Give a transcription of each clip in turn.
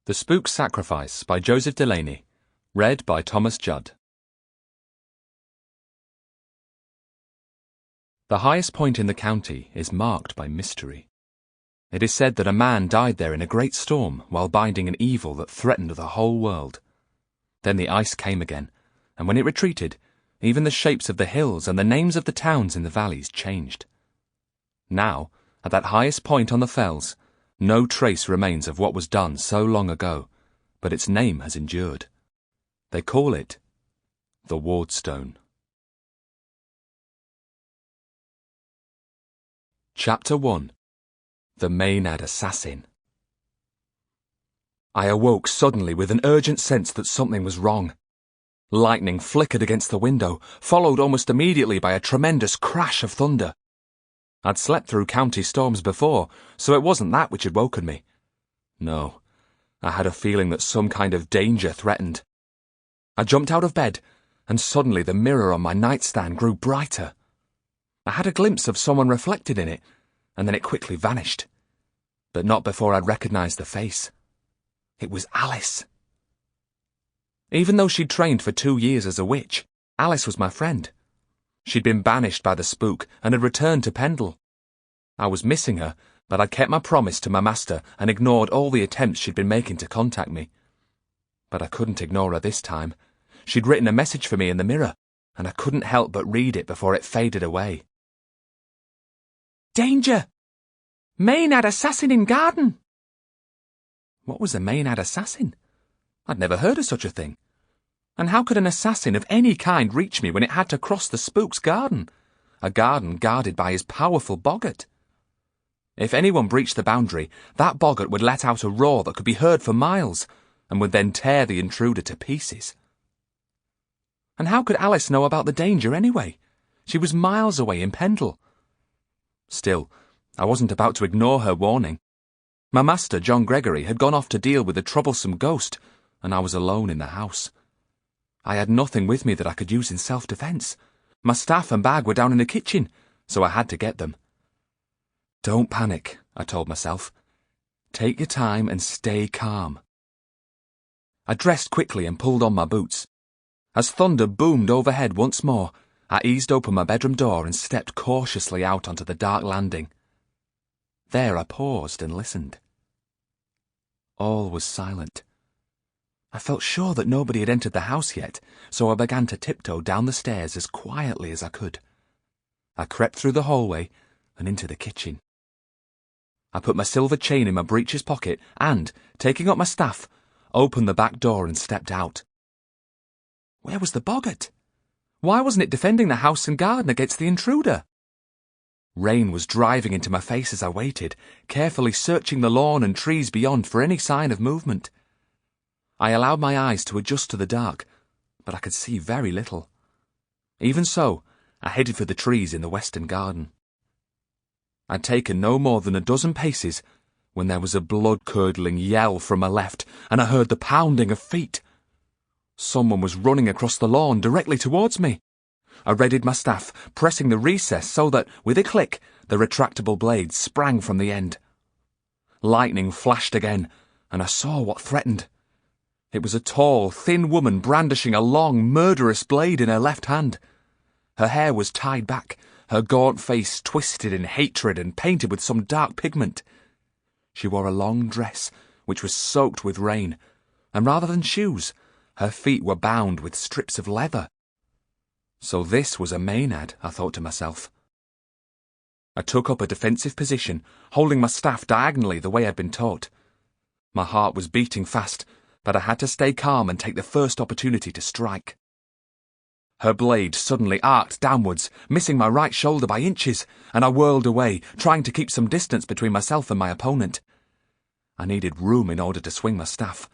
The Spook Sacrifice by Joseph Delaney. Read by Thomas Judd. The highest point in the county is marked by mystery. It is said that a man died there in a great storm while binding an evil that threatened the whole world. Then the ice came again, and when it retreated, even the shapes of the hills and the names of the towns in the valleys changed. Now, at that highest point on the fells, no trace remains of what was done so long ago, but its name has endured. They call it the Wardstone. Chapter 1. The Maenad Assassin. I awoke suddenly with an urgent sense that something was wrong. Lightning flickered against the window, followed almost immediately by a tremendous crash of thunder. I'd slept through county storms before, so it wasn't that which had woken me. No, I had a feeling that some kind of danger threatened. I jumped out of bed, and suddenly the mirror on my nightstand grew brighter. I had a glimpse of someone reflected in it, and then it quickly vanished. But not before I'd recognized the face. It was Alice. Even though she'd trained for 2 years as a witch, Alice was my friend. She'd been banished by the spook and had returned to Pendle. I was missing her, but I'd kept my promise to my master and ignored all the attempts she'd been making to contact me. But I couldn't ignore her this time. She'd written a message for me in the mirror, and I couldn't help but read it before it faded away. Danger! Maenad assassin in garden! What was a Maenad assassin? I'd never heard of such a thing. And how could an assassin of any kind reach me when it had to cross the spook's garden? A garden guarded by his powerful boggart. If anyone breached the boundary, that boggart would let out a roar that could be heard for miles, and would then tear the intruder to pieces. And how could Alice know about the danger anyway? She was miles away in Pendle. Still, I wasn't about to ignore her warning. My master, John Gregory, had gone off to deal with a troublesome ghost, and I was alone in the house. I had nothing with me that I could use in self-defence. My staff and bag were down in the kitchen, so I had to get them. Don't panic, I told myself. Take your time and stay calm. I dressed quickly and pulled on my boots. As thunder boomed overhead once more, I eased open my bedroom door and stepped cautiously out onto the dark landing. There I paused and listened. All was silent. I felt sure that nobody had entered the house yet, so I began to tiptoe down the stairs as quietly as I could. I crept through the hallway and into the kitchen. I put my silver chain in my breeches pocket and, taking up my staff, opened the back door and stepped out. Where was the boggart? Why wasn't it defending the house and garden against the intruder? Rain was driving into my face as I waited, carefully searching the lawn and trees beyond for any sign of movement. I allowed my eyes to adjust to the dark, but I could see very little. Even so, I headed for the trees in the western garden. I'd taken no more than a dozen paces when there was a blood-curdling yell from my left, and I heard the pounding of feet. Someone was running across the lawn directly towards me. I readied my staff, pressing the recess so that, with a click, the retractable blade sprang from the end. Lightning flashed again, and I saw what threatened. It was a tall, thin woman brandishing a long, murderous blade in her left hand. Her hair was tied back, her gaunt face twisted in hatred and painted with some dark pigment. She wore a long dress, which was soaked with rain, and rather than shoes, her feet were bound with strips of leather. So this was a Maenad, I thought to myself. I took up a defensive position, holding my staff diagonally the way I'd been taught. My heart was beating fast, but I had to stay calm and take the first opportunity to strike. Her blade suddenly arced downwards, missing my right shoulder by inches, and I whirled away, trying to keep some distance between myself and my opponent. I needed room in order to swing my staff.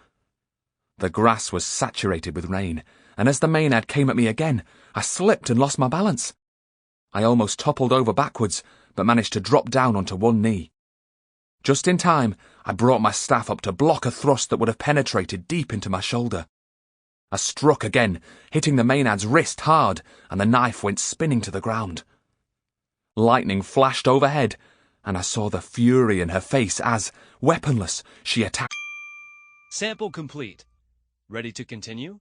The grass was saturated with rain, and as the Maenad came at me again, I slipped and lost my balance. I almost toppled over backwards, but managed to drop down onto one knee. Just in time, I brought my staff up to block a thrust that would have penetrated deep into my shoulder. I struck again, hitting the Maenad's wrist hard, and the knife went spinning to the ground. Lightning flashed overhead, and I saw the fury in her face as, weaponless, she attacked. Sample complete. Ready to continue?